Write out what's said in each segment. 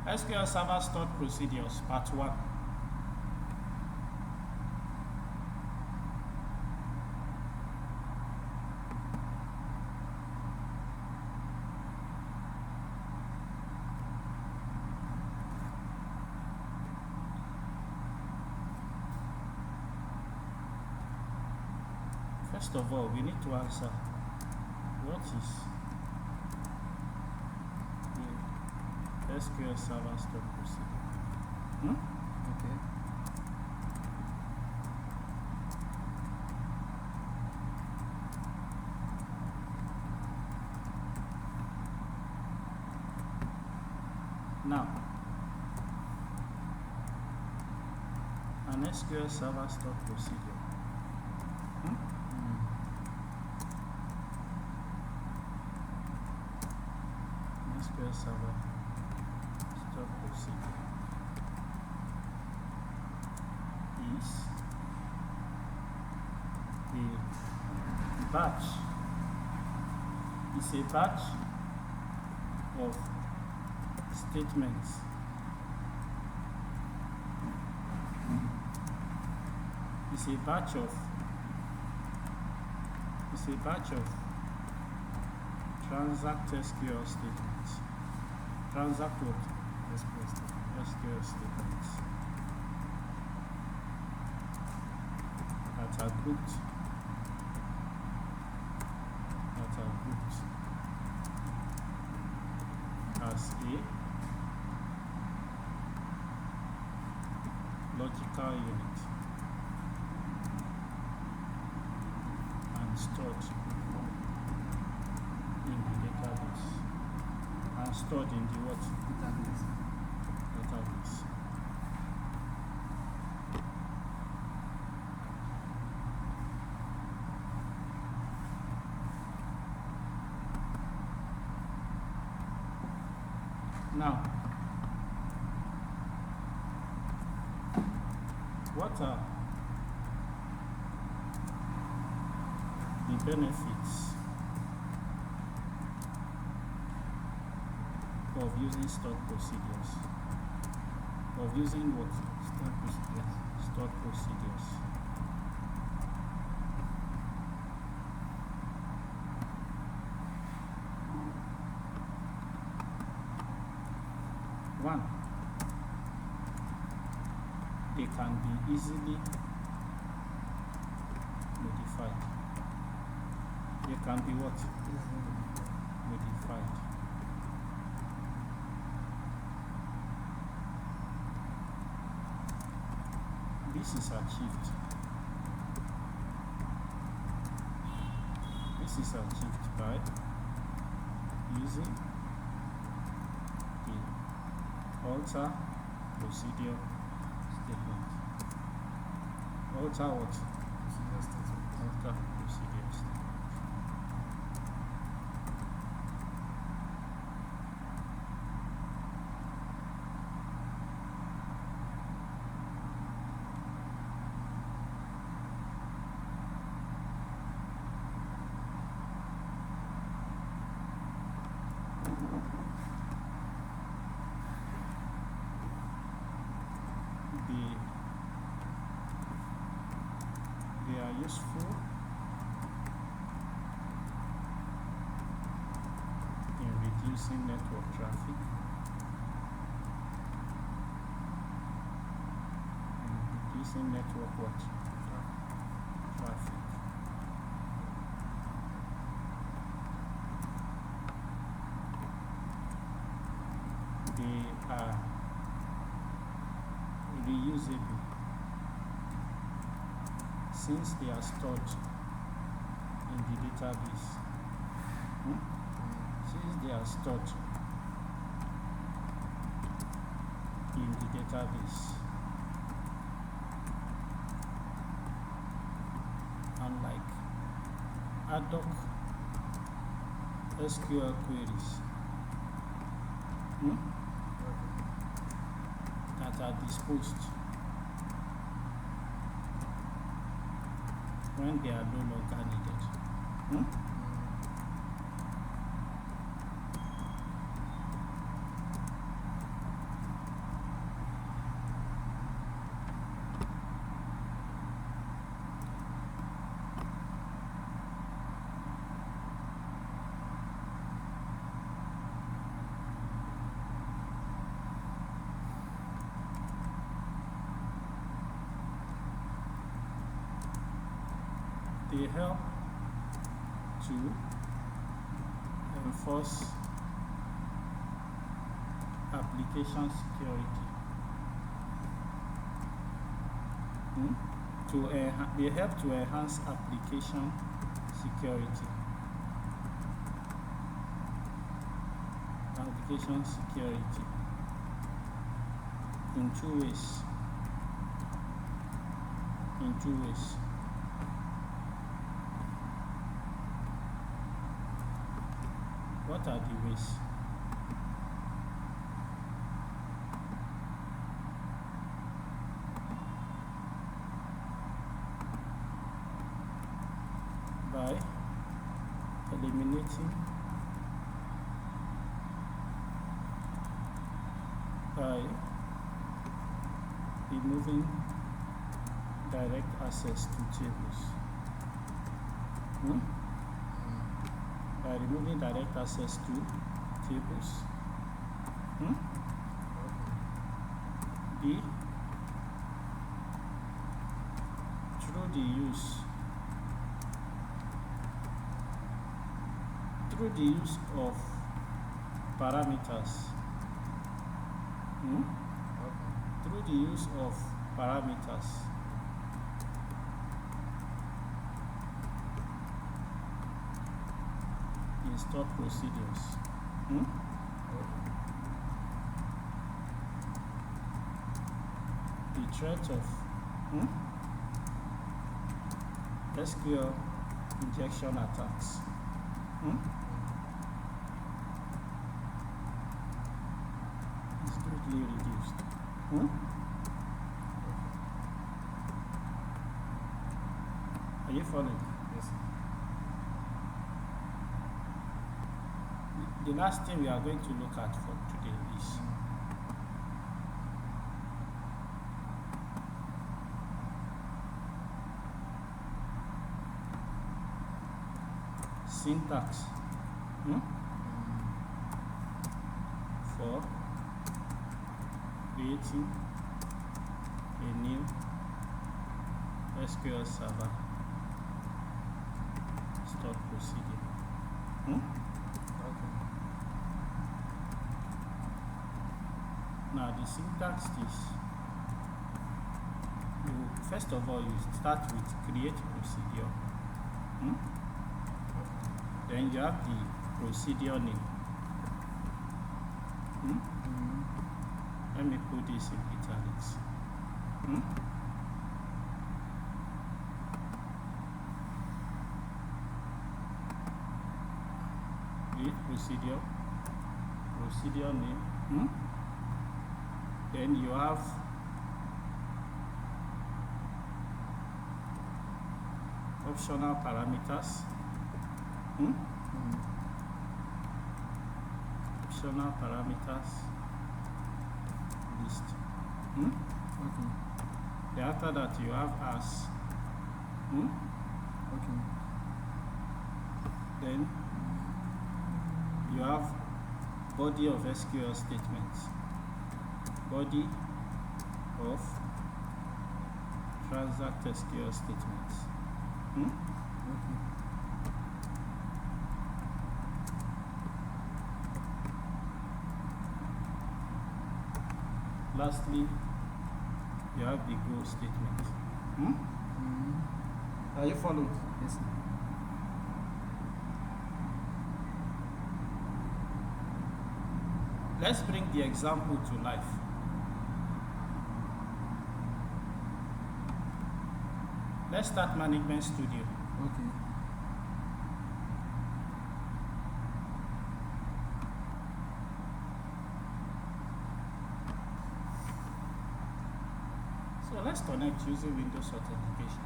SQL Server Stored Procedures, Part 1. First of all, we need to answer what is the SQL Server Stored Procedure. Okay. Now, an SQL Server Stored Procedure. SQL Server Stored Procedure is a batch. It's a batch of statements it's a batch of transact SQL statements. Transact what? SQL statements that are grouped as a logical unit and stored in the database and stored in the what? Database. Now, what are the benefits of using stored procedures? Of using what? Stored procedures. One, they can be easily modified. They can be what? Modified. This is achieved by using the alter procedure statement. Alter what? Alter procedure statement. They are useful in reducing network traffic traffic. They are reusable since they are stored in the database. Since they are stored in the database, unlike ad hoc SQL queries that are disposed when they are no longer needed. they help to enforce application security. They help to enhance application security. Application security in two ways. What are the ways? By eliminating, by removing direct access to tables. By removing direct access to tables. B, through the use of parameters. Through the use of parameters. In stored procedures. The threat of SQL injection attacks. Is greatly reduced. Are you following? Yes. The last thing we are going to look at for today is syntax for creating a new SQL server stored procedure. Now the syntax is, first of all you start with create procedure. Then you have the procedure name. Let me put this in italics. Create procedure name. Then you have optional parameters. Optional parameters list. Then after that you have as. Then you have body of SQL statements. Body of transact SQL statements. Lastly, you have the go statement. Are you following? Yes. Let's bring the example to life. Let's start Management Studio. Okay. So let's connect using Windows authentication.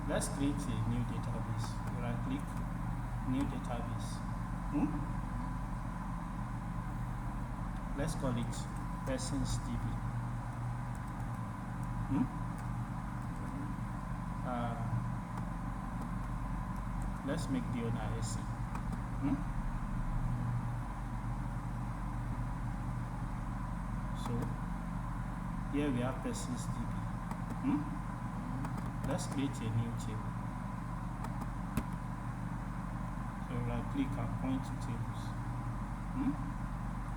Let's create a new database. Right click, new database. Let's call it persons DB. Let's make the owner SC. here we have persons DB. Let's create a new table. So right click and point to tables.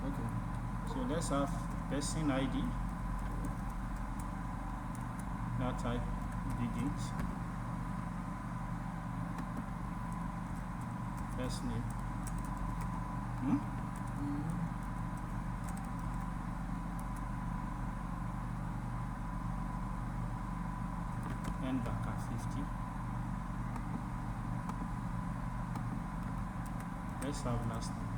Okay. So let's have person ID. That type digit. First name. End back at 50. Let's have last name.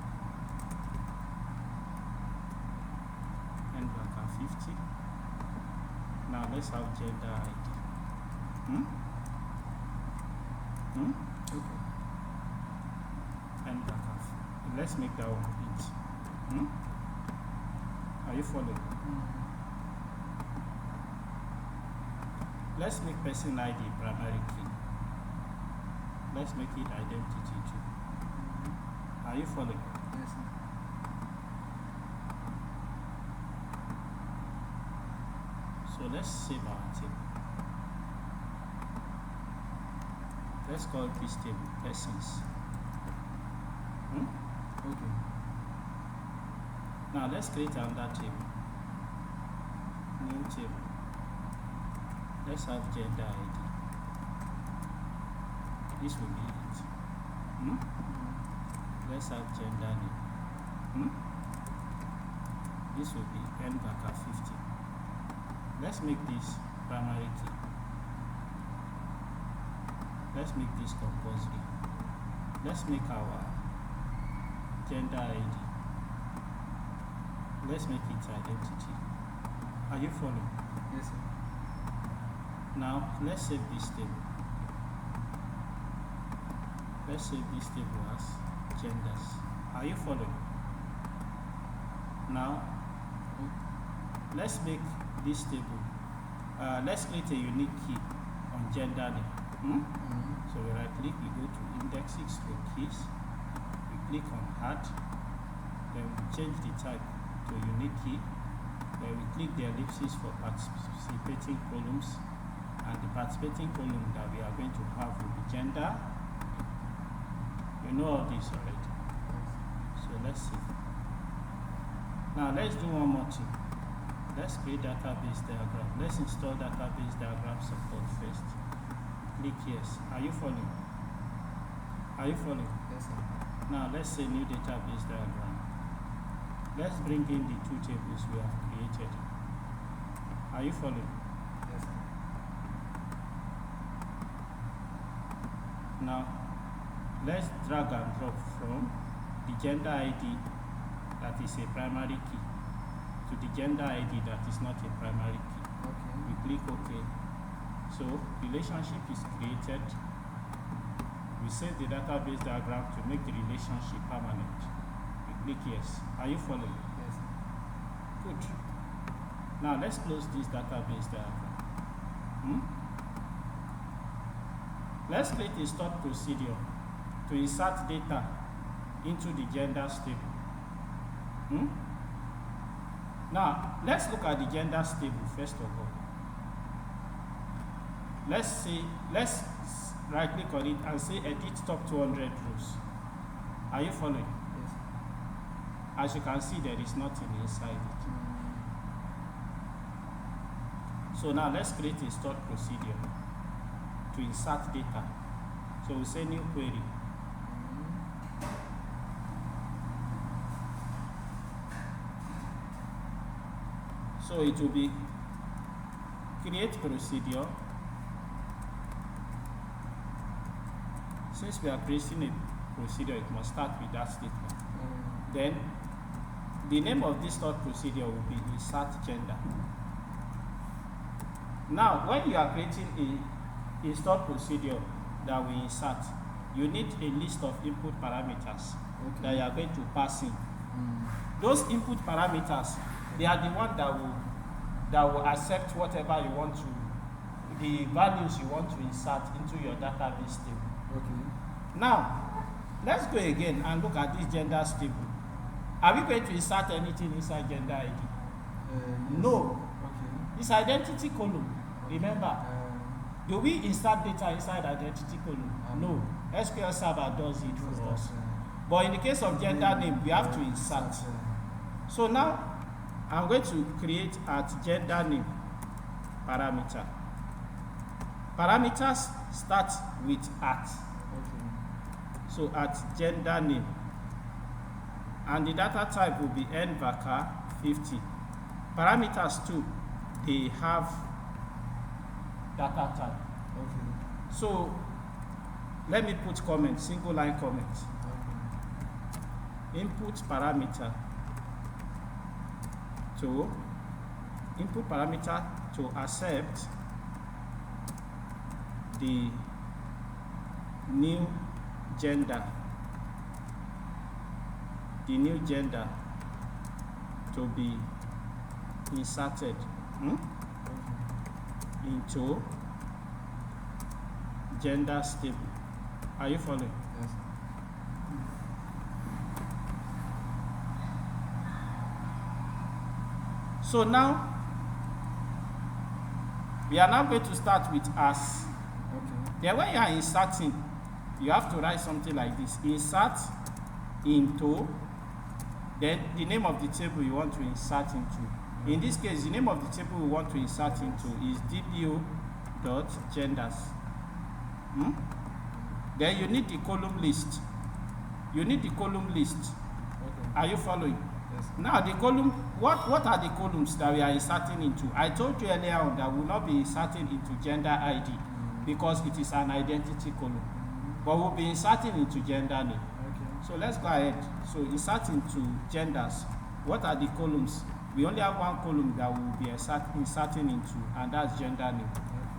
End back at 50. Now let's have gender ID. Okay. End back at. Let's make that one 8. Are you following? Let's make person ID primary key. Let's make it identity too. Are you following? Yes, sir. So let's save our table. Let's call this table persons. Okay. Now let's create another table. New table. Let's have gender ID. This will be it. Let's have gender name. This will be end back at 50. Let's make this primary key. Let's make this compulsory. Let's make our gender ID. Let's make it identity. Are you following? Yes, sir. Now let's save this table. Let's save this table as genders. Are you following? Now let's make this table. Let's create a unique key on gender name. So we right click, we go to indexing stroke keys, we click on add, then we change the type to unique key, then we click the ellipsis for participating columns, and the participating column that we are going to have will be gender. You know all this already. So let's see. Now let's do one more thing. Let's create database diagram. Let's install database diagram support first. Click yes. Are you following? Are you following? Yes, sir. Now let's say new database diagram. Let's bring in the two tables we have created. Are you following? Yes, sir. Now let's drag and drop from the gender ID that is a primary key to the gender ID that is not a primary key. Okay. We click OK. So relationship is created. We set the database diagram to make the relationship permanent. We click yes. Are you following? Yes, sir. Good. Now let's close this database diagram. Let's create a stored procedure to insert data into the genders table. Now let's look at the genders table first of all. Let's right click on it and say edit top 200 rows. Are you following? Yes, sir. As you can see, there is nothing inside it. So now let's create a stored procedure to insert data. So we say new query. So it will be create procedure. Since we are creating a procedure, it must start with that statement. Then the name of this stored procedure will be insert gender. Now, when you are creating a stored procedure that we insert, you need a list of input parameters that you are going to pass in. Those input parameters, they are the ones that will accept whatever you want to, the values you want to insert into your database table. Okay. Now, let's go again and look at this genders table. Are we going to insert anything inside gender ID? Yes. No. Okay. It's identity column. Remember, do we insert data inside identity column? No. SQL Server does it for us. But in the case of gender name, we have to insert. So now, I'm going to create at gender name parameter. Parameters start with at. Okay. So at gender name. And the data type will be nvarchar 50. Parameters too, they have data type. Okay. So let me put comment, single line comment. Okay. Input parameter to accept the new gender. The new gender to be inserted into gender stable. Are you following? Yes. So now we are now going to start with as. Okay. Then when you are inserting, you have to write something like this: insert into, then the name of the table you want to insert into. In this case, the name of the table we want to insert into is dbo.genders. Then you need the column list. You need the column list. Okay. Are you following? Yes. Now the column, what are the columns that we are inserting into? I told you earlier on that we will not be inserting into gender ID because it is an identity column. But we'll be inserting into gender name. Okay. So let's go ahead. So insert into genders. What are the columns? We only have one column that we will be inserting into, and that's gender name.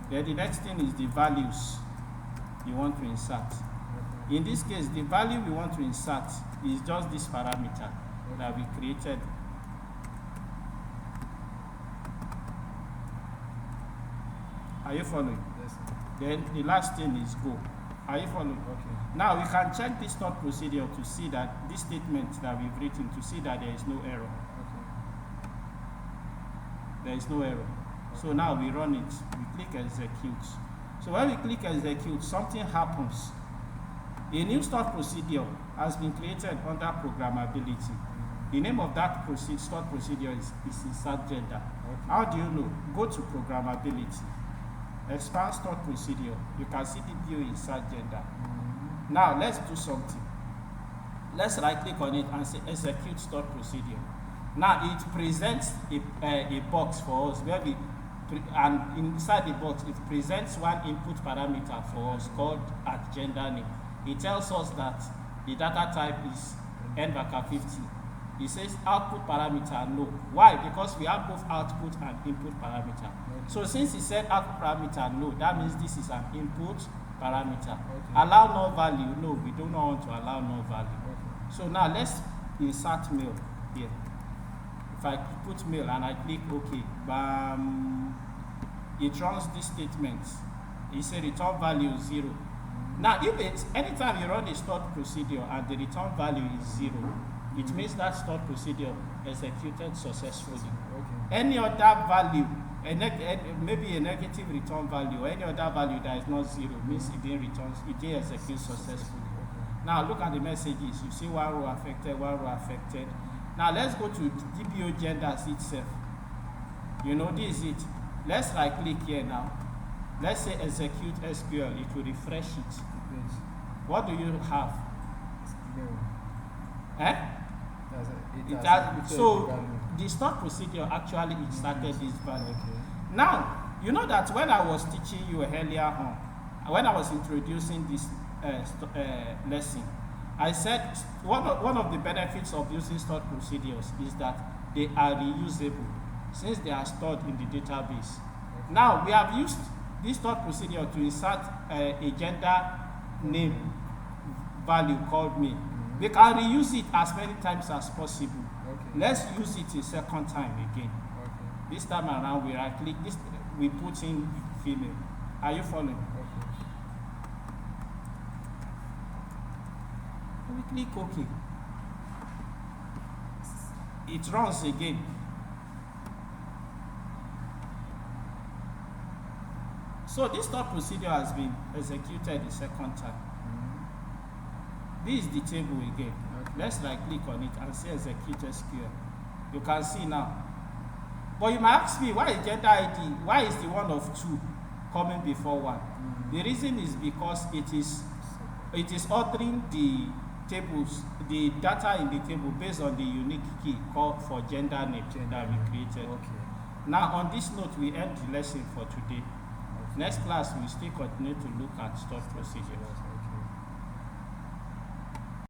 Then the next thing is the values you want to insert. In this case, the value we want to insert is just this parameter that we created. Are you following? Yes, sir. Then the last thing is go. Are you following? Okay. Now we can check this thought procedure to see that this statement that we've written, to see that there is no error. Okay. There is no error. So now we run it, we click execute. So when we click execute, something happens. A new start procedure has been created under programmability. The name of that start procedure is insert gender. Okay. How do you know? Go to programmability. Expand start procedure. You can see the view insert gender. Now let's do something. Let's right click on it and say execute start procedure. Now it presents a box for us where we and inside the box it presents one input parameter for us called at gender name. It tells us that the data type is nvarchar 50. It says output parameter no. Why? Because we have both output and input parameter. Okay. So since it said output parameter no, that means this is an input parameter. Okay. Allow no value, no, we do not want to allow no value. Okay. So now let's insert mail here. If I put mail and I click OK, bam, it runs this statement. It says return value 0. Now, if it's anytime you run a stored procedure and the return value is 0, it means that stored procedure executed successfully. Okay. Any other value, maybe a negative return value, or any other value that is not 0 means it didn't execute successfully. Okay. Now look at the messages. You see one row affected, one row affected. Now let's go to DBO genders itself. You know, this is it. Let's right click here now. Let's say execute SQL. It will refresh it. Yes. What do you have? It's zero. Eh? It has So value. the start procedure actually inserted this value. Okay. Now, you know that when I was teaching you earlier on, when I was introducing this lesson, I said one of the benefits of using stored procedures is that they are reusable since they are stored in the database. Okay. Now, we have used this stored procedure to insert a gender name value called me. We can reuse it as many times as possible. Okay. Let's use it a second time again. Okay. This time around, we right click this, we put in female. Are you following? Okay. We click OK. It runs again. So this stored procedure has been executed the second time. This is the table again. Okay. Let's right click on it and say execute SQL. You can see now. But you might ask me, why is gender ID? Why is the one of 2 coming before 1? The reason is because it is ordering the tables, the data in the table based on the unique key called for gender name that we created. Okay. Now on this note, we end the lesson for today. Next class, we still continue to look at stored procedures.